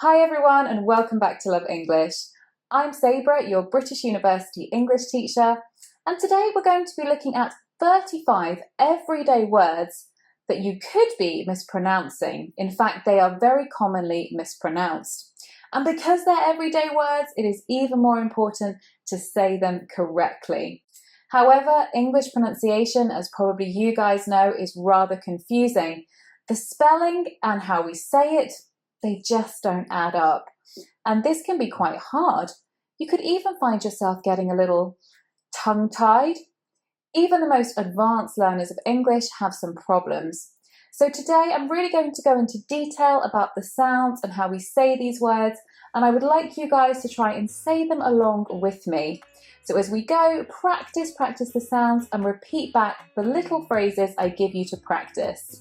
Hi everyone and welcome back to Love English. I'm Sabrah, your British University English teacher, and today we're going to be looking at 35 everyday words that you could be mispronouncing. In fact, they are very commonly mispronounced. And because they're everyday words, it is even more important to say them correctly. However, English pronunciation, as probably you guys know, is rather confusing. The spelling and how we say it, they just don't add up. And this can be quite hard. You could even find yourself getting a little tongue-tied. Even the most advanced learners of English have some problems. So today I'm really going to go into detail about the sounds and how we say these words, and I would like you guys to try and say them along with me. So as we go, practice the sounds and repeat back the little phrases I give you to practice.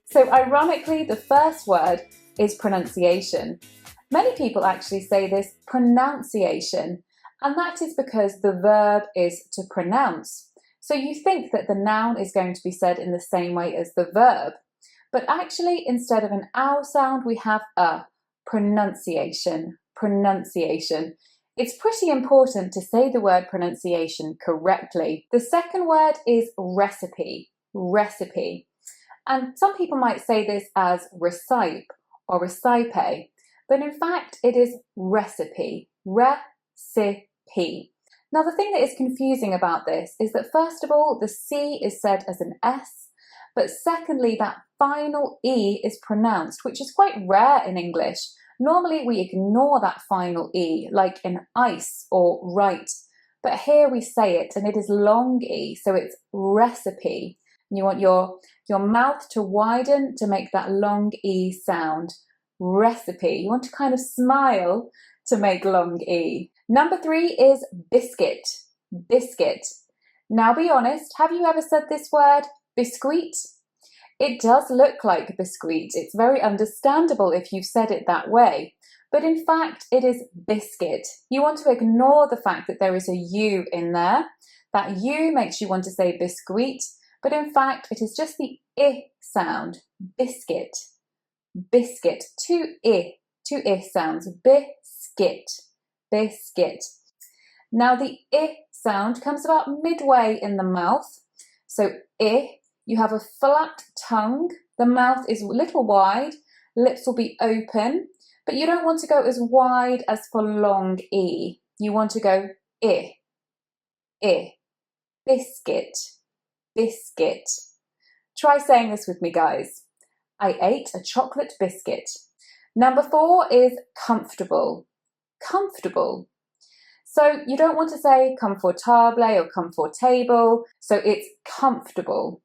So ironically, the first word is pronunciation. Many people actually say this pronunciation, and that is because the verb is to pronounce. So you think that the noun is going to be said in the same way as the verb, but actually instead of an ow sound, we have a pronunciation. It's pretty important to say the word pronunciation correctly. The second word is recipe. And some people might say this as recipe or recipe, but in fact it is recipe. Now the thing that is confusing about this is that first of all, the C is said as an S, but secondly, that final E is pronounced, which is quite rare in English. Normally we ignore that final E, like in ice or right, but here we say it and it is long E, so it's recipe. You want your mouth to widen to make that long E sound. Recipe. You want to kind of smile to make long E. Number 3 is biscuit. Now be honest, have you ever said this word, biscuit? It does look like biscuit. It's very understandable if you've said it that way. But in fact, it is biscuit. You want to ignore the fact that there is a U in there. That U makes you want to say biscuit. But in fact, it is just the I sound, biscuit. Two I sounds, biscuit. Now the I sound comes about midway in the mouth. So I, you have a flat tongue, the mouth is a little wide, lips will be open, but you don't want to go as wide as for long E. You want to go I, biscuit. Try saying this with me, guys. I ate a chocolate biscuit. Number 4 is comfortable. So you don't want to say confortable or comfortable, so it's comfortable.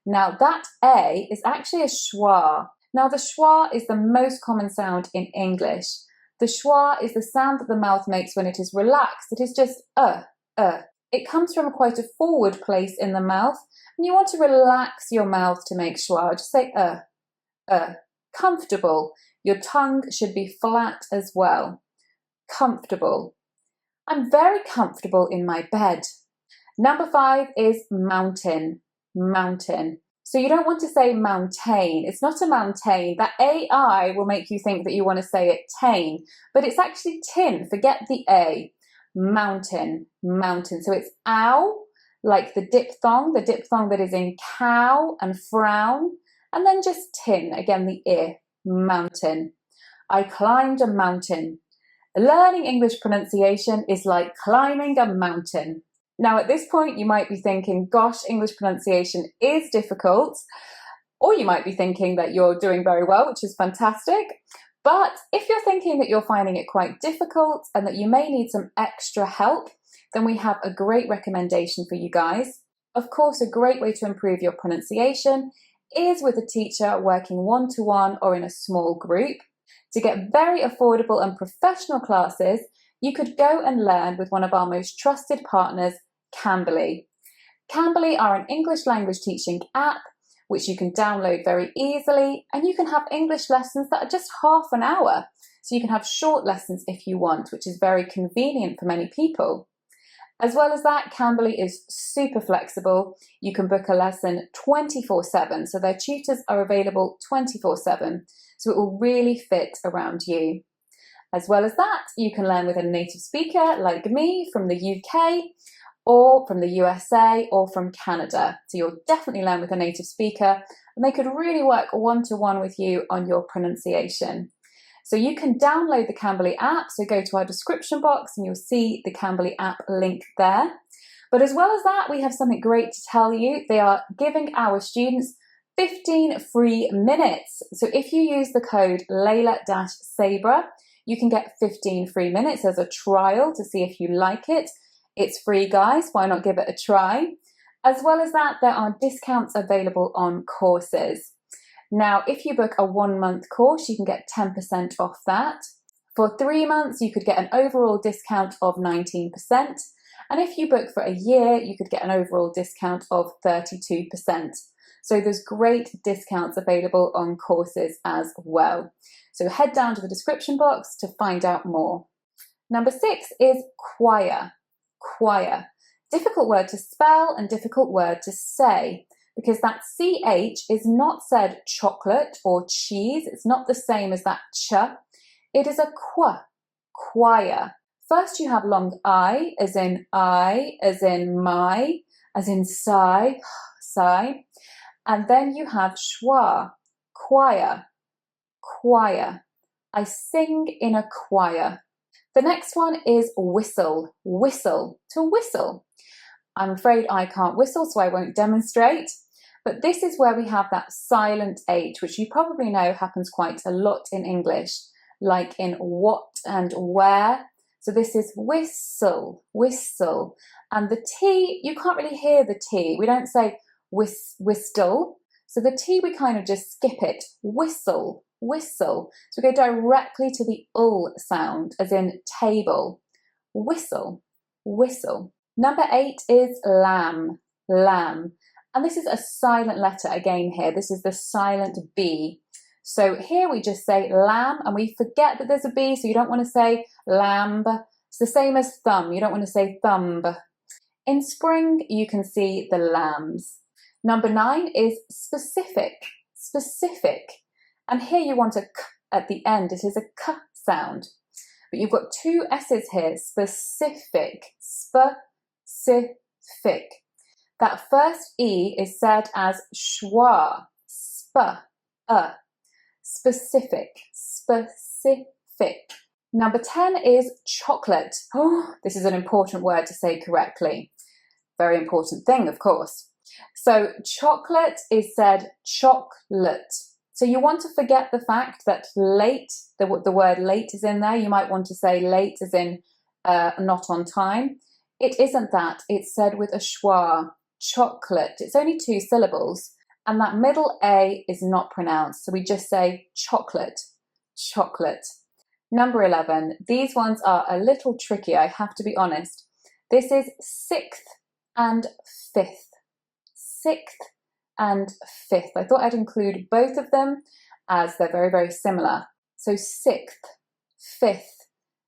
Now that A is actually a schwa. Now the schwa is the most common sound in English. The schwa is the sound that the mouth makes when it is relaxed. It is just It comes from quite a forward place in the mouth, and you want to relax your mouth to make schwa. Just say comfortable. Your tongue should be flat as well. Comfortable. I'm very comfortable in my bed. Number 5 is mountain. So you don't want to say mountain. It's not a mountain. That AI will make you think that you want to say it tain, but it's actually tin. Forget the A. Mountain. So it's ow, like the diphthong that is in cow and frown, and then just tin, again the I, mountain. I climbed a mountain. Learning English pronunciation is like climbing a mountain. Now at this point you might be thinking, gosh, English pronunciation is difficult, or you might be thinking that you're doing very well, which is fantastic. But if you're thinking that you're finding it quite difficult and that you may need some extra help, then we have a great recommendation for you guys. Of course, a great way to improve your pronunciation is with a teacher working one-to-one or in a small group. To get very affordable and professional classes, you could go and learn with one of our most trusted partners, Cambly. Cambly are an English language teaching app which you can download very easily, and you can have English lessons that are just half an hour. So you can have short lessons if you want, which is very convenient for many people. As well as that, Cambly is super flexible. You can book a lesson 24/7, so their tutors are available 24/7, so it will really fit around you. As well as that, you can learn with a native speaker like me from the UK, or from the USA, or from Canada. So you'll definitely learn with a native speaker, and they could really work one-to-one with you on your pronunciation. So you can download the Cambly app, so go to our description box and you'll see the Cambly app link there. But as well as that, we have something great to tell you. They are giving our students 15 free minutes. So if you use the code LEILA-SABRAH, you can get 15 free minutes as a trial to see if you like it. It's free, guys, why not give it a try? As well as that, there are discounts available on courses. Now, if you book a 1-month course, you can get 10% off that. For 3 months, you could get an overall discount of 19%. And if you book for a year, you could get an overall discount of 32%. So there's great discounts available on courses as well. So head down to the description box to find out more. Number 6 is choir. Choir. Difficult word to spell and difficult word to say, because that CH is not said chocolate or cheese. It's not the same as that ch. It is a qu, choir. First you have long I, as in my, as in sigh, sigh. And then you have schwa, choir, choir. I sing in a choir. The next one is whistle, whistle, to whistle. I'm afraid I can't whistle, so I won't demonstrate. But this is where we have that silent H, which you probably know happens quite a lot in English, like in what and where. So this is whistle, whistle. And the T, you can't really hear the T. We don't say whistle. So the T, we kind of just skip it. Whistle, whistle. So we go directly to the ul sound, as in table. Whistle, whistle. Number 8 is lamb, lamb. And this is a silent letter again here. This is the silent B. So here we just say lamb, and we forget that there's a B, so you don't want to say lamb. It's the same as thumb. You don't want to say thumb. In spring, you can see the lambs. Number 9 is specific, specific. And here you want a k at the end. It is a k sound. But you've got 2 S's here, specific, specific. That first E is said as schwa, specific, specific. Number 10 is chocolate. Oh, this is an important word to say correctly. Very important thing, of course. So chocolate is said chocolate. So you want to forget the fact that late, the word late is in there. You might want to say late as in not on time. It isn't that. It's said with a schwa. Chocolate. It's only 2 syllables, and that middle A is not pronounced, so we just say chocolate, chocolate. Number 11. These ones are a little tricky, I have to be honest. This is 6th and 5th. 6th and 5th. I thought I'd include both of them as they're very, very similar. So 6th, 5th,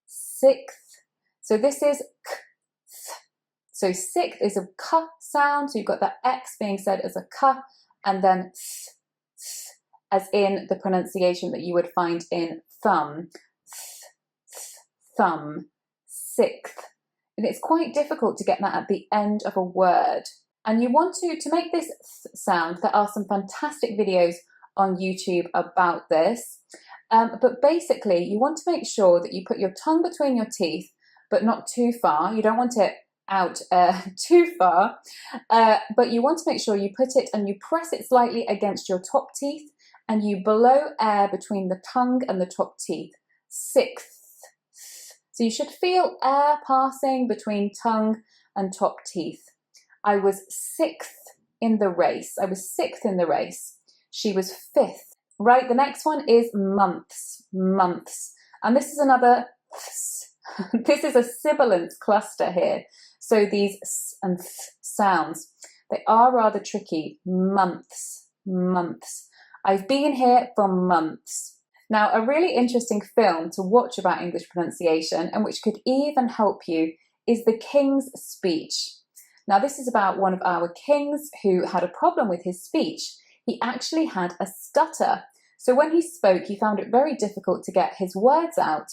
6th. So this is k. So 6th is a k sound, so you've got that X being said as a k, and then th, as in the pronunciation that you would find in thumb. Thumb, 6th. And it's quite difficult to get that at the end of a word. And you want to make this sound, there are some fantastic videos on YouTube about this. But basically, you want to make sure that you put your tongue between your teeth, but not too far. You don't want it out too far, but you want to make sure you put it and you press it slightly against your top teeth, and you blow air between the tongue and the top teeth. 6th. So you should feel air passing between tongue and top teeth. I was 6th in the race. I was 6th in the race. She was 5th. Right, the next one is months, months. And this is another, this is a sibilant cluster here. So these s and th sounds, they are rather tricky. Months, months. I've been here for months. Now, a really interesting film to watch about English pronunciation, and which could even help you, is The King's Speech. Now, this is about one of our kings who had a problem with his speech. He actually had a stutter. So when he spoke, he found it very difficult to get his words out.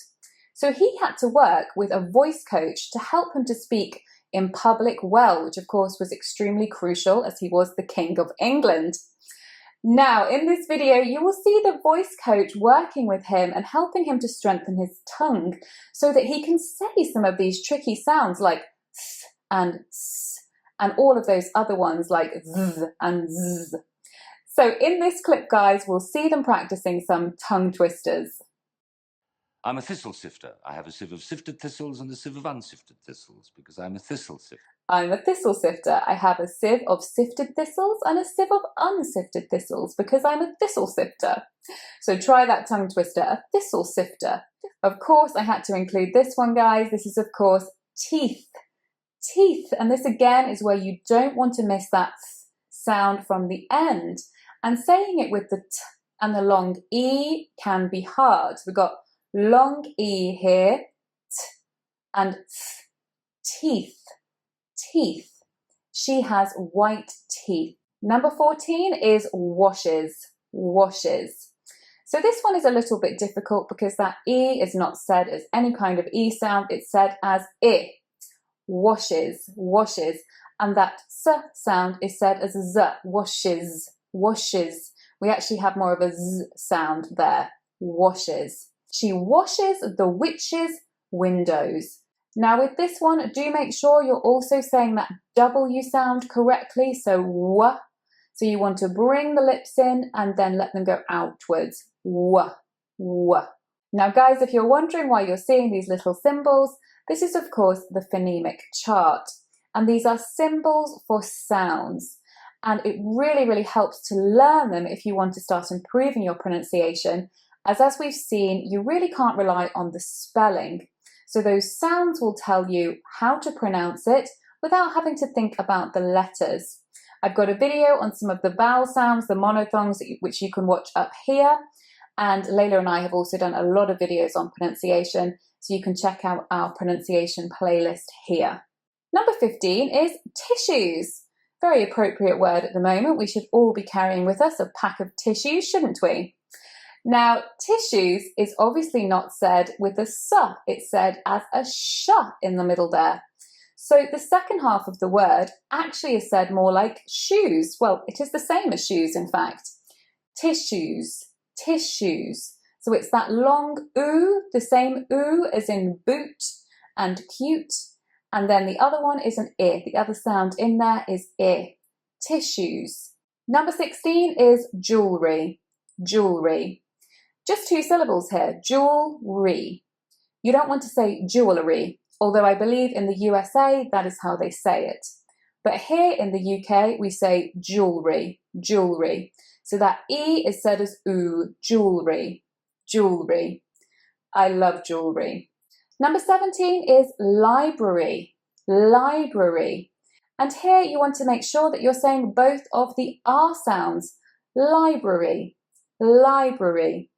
So he had to work with a voice coach to help him to speak in public well, which of course was extremely crucial as he was the King of England. Now, in this video, you will see the voice coach working with him and helping him to strengthen his tongue so that he can say some of these tricky sounds like th and s, and all of those other ones like z and z. So in this clip, guys, we'll see them practicing some tongue twisters. I'm a thistle sifter. I have a sieve of sifted thistles and a sieve of unsifted thistles because I'm a thistle sifter. I'm a thistle sifter. I have a sieve of sifted thistles and a sieve of unsifted thistles because I'm a thistle sifter. So try that tongue twister, a thistle sifter. Of course, I had to include this one, guys. This is, of course, teeth. Teeth. And this, again, is where you don't want to miss that sound from the end. And saying it with the t and the long E can be hard. We've got long E here, t and th, teeth, teeth. She has white teeth. Number 14 is washes, washes. So this one is a little bit difficult because that E is not said as any kind of E sound, it's said as I. Washes, washes. And that S sound is said as Z, washes, washes. We actually have more of a Z sound there, washes. She washes the witch's windows. Now with this one, do make sure you're also saying that W sound correctly, so W. So you want to bring the lips in and then let them go outwards. W, W. Now guys, if you're wondering why you're seeing these little symbols, this is of course the phonemic chart. And these are symbols for sounds. And it really, really helps to learn them if you want to start improving your pronunciation. As we've seen, you really can't rely on the spelling. So those sounds will tell you how to pronounce it without having to think about the letters. I've got a video on some of the vowel sounds, the monophthongs, which you can watch up here. And Leila and I have also done a lot of videos on pronunciation, so you can check out our pronunciation playlist here. Number 15 is tissues. Very appropriate word at the moment. We should all be carrying with us a pack of tissues, shouldn't we? Now, tissues is obviously not said with a S. It's said as a sh in the middle there. So the second half of the word actually is said more like shoes. Well, it is the same as shoes, in fact. Tissues, tissues. So it's that long oo, the same oo as in boot and cute. And then the other one is an I. The other sound in there is I. Tissues. Number 16 is jewellery. Jewellery. Just 2 syllables here. Jewellery. You don't want to say jewellery, although I believe in the USA that is how they say it. But here in the UK we say jewellery. Jewellery. So that E is said as oo. Jewellery. Jewellery. I love jewellery. Number 17 is library, library. And here you want to make sure that you're saying both of the R sounds, library, library.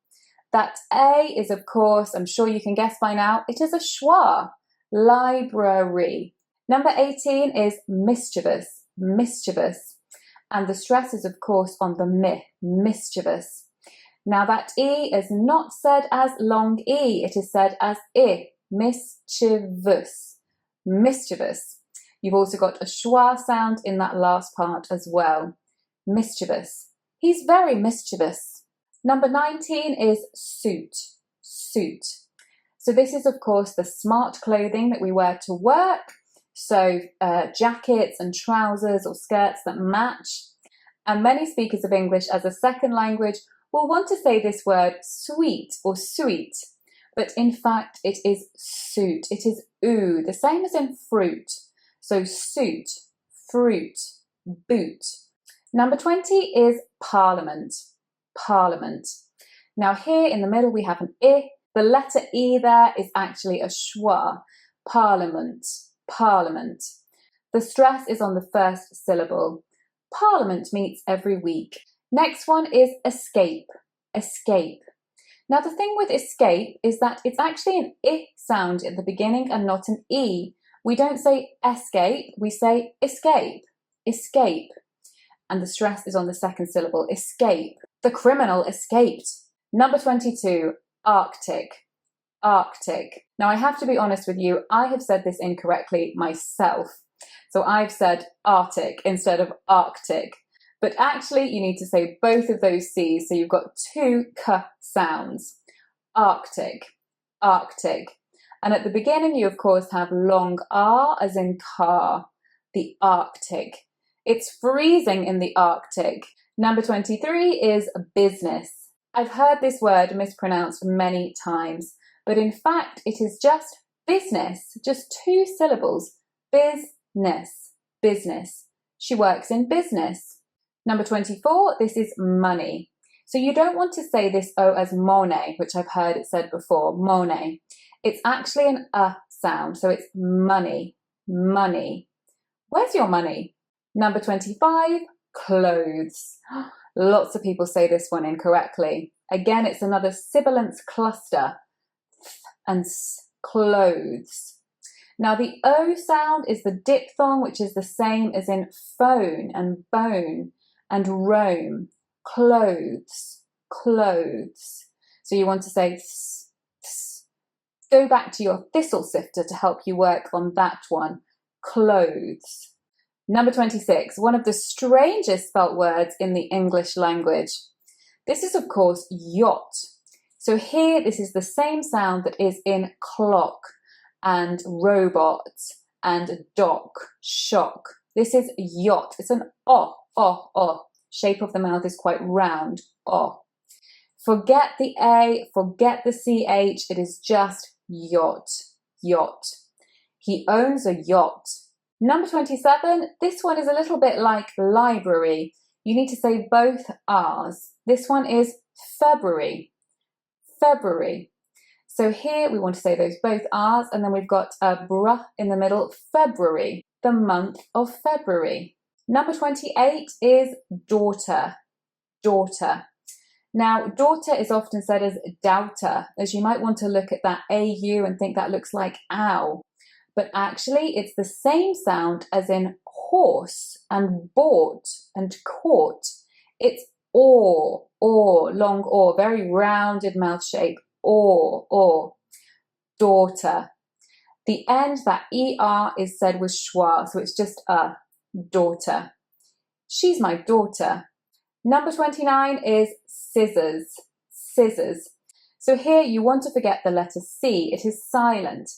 That A is, of course, I'm sure you can guess by now, it is a schwa, library. Number 18 is mischievous, mischievous. And the stress is, of course, on the mi, mischievous. Now that E is not said as long E, it is said as I. Mischievous, mischievous. You've also got a schwa sound in that last part as well. Mischievous. He's very mischievous. Number 19 is suit, suit. So this is, of course, the smart clothing that we wear to work. So jackets and trousers or skirts that match. And many speakers of English as a second language will want to say this word sweet or sweet. But in fact, it is suit. It is oo, the same as in fruit. So suit, fruit, boot. Number 20 is parliament, parliament. Now here in the middle we have an I. The letter E there is actually a schwa, parliament, parliament. The stress is on the first syllable. Parliament meets every week. Next one is escape, escape. Now the thing with escape is that it's actually an I sound at the beginning and not an E. We don't say escape, we say escape, escape. And the stress is on the second syllable, escape. The criminal escaped. Number 22, Arctic, Arctic. Now I have to be honest with you, I have said this incorrectly myself. So I've said Arctic instead of Arctic. But actually you need to say both of those C's, so you've got two K sounds. Arctic, Arctic. And at the beginning you of course have long R as in car, the Arctic. It's freezing in the Arctic. Number 23 is business. I've heard this word mispronounced many times, but in fact it is just business, just two syllables. Business, business. She works in business. Number 24, this is money. So you don't want to say this O as money, which I've heard it said before, money. It's actually an sound, so it's money, money. Where's your money? Number 25, clothes. Lots of people say this one incorrectly. Again, it's another sibilance cluster. And clothes. Now the O sound is the diphthong, which is the same as in phone and bone and roam. Clothes, clothes. So you want to say th, th. Go back to your thistle sifter to help you work on that one. Clothes. Number 26, one of the strangest spelt words in the English language. This is of course yacht. So here this is the same sound that is in clock and robot and dock, shock. This is yacht. It's an O. Shape of the mouth is quite round, O. Forget the A, forget the CH, it is just yacht, yacht. He owns a yacht. Number 27, this one is a little bit like library. You need to say both R's. This one is February, February. So here we want to say those both R's, and then we've got a bruh in the middle, February, the month of February. Number 28 is daughter, daughter. Now, daughter is often said as doubter, as you might want to look at that AU and think that looks like ow. But actually, it's the same sound as in horse and bought and caught. It's or, long or, very rounded mouth shape, or, daughter. The end, that ER is said with schwa, so it's just a daughter. She's my daughter. Number 29 is scissors, scissors. So here you want to forget the letter C, it is silent.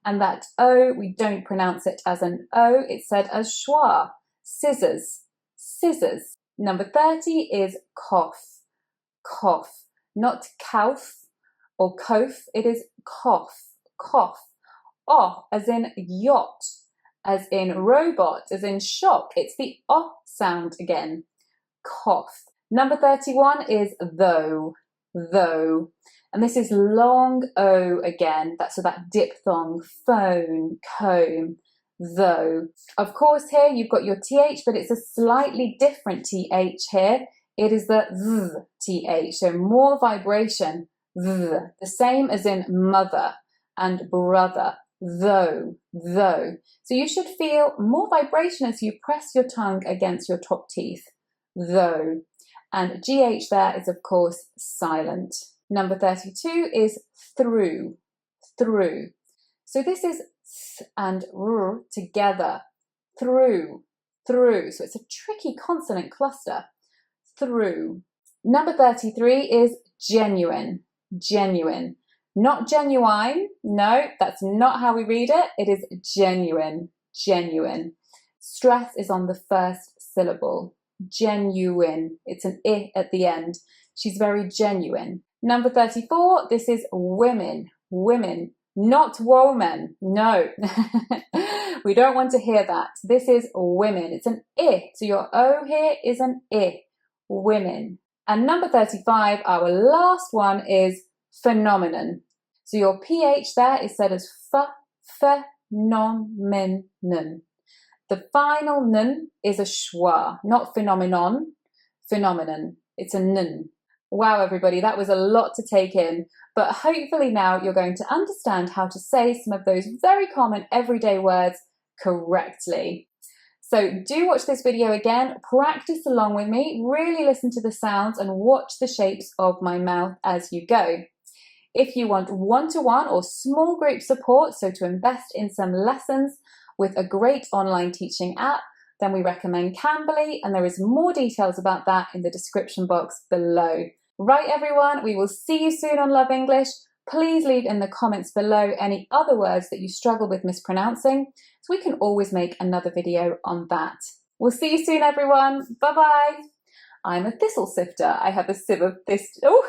And that O, we don't pronounce it as an O, it's said as schwa, scissors, scissors. Number 30 is cough, cough, not cough or cough, it is cough, cough. O as in yacht, as in robot, as in shop. It's the O sound again, cough. Number 31 is though, though. And this is long O again, that's so that diphthong, phone, comb, though. Of course here you've got your TH, but it's a slightly different TH here. It is the TH, so more vibration, the same as in mother and brother, though, though. So you should feel more vibration as you press your tongue against your top teeth, though. And GH there is of course silent. Number 32 is through, through. So this is th and r together, through, through. So it's a tricky consonant cluster, through. Number 33 is genuine, genuine. Not genuine, no, that's not how we read it. It is genuine, genuine. Stress is on the first syllable, genuine. It's an I at the end. She's very genuine. Number 34, this is women, women, not woman. No, we don't want to hear that. This is women. It's an I. So your O here is an I, women. And number 35, our last one is phenomenon. So your PH there is said as phenomenon. The final N is a schwa, not phenomenon, phenomenon. It's a N. Wow, everybody, that was a lot to take in, but hopefully now you're going to understand how to say some of those very common everyday words correctly. So do watch this video again, practice along with me, really listen to the sounds and watch the shapes of my mouth as you go. If you want one-to-one or small group support, so to invest in some lessons with a great online teaching app, then we recommend Cambly, and there is more details about that in the description box below. Right, everyone, we will see you soon on Love English. Please leave in the comments below any other words that you struggle with mispronouncing, so we can always make another video on that. We'll see you soon, everyone. Bye-bye. I'm a thistle sifter. I have a sieve of this. Oh.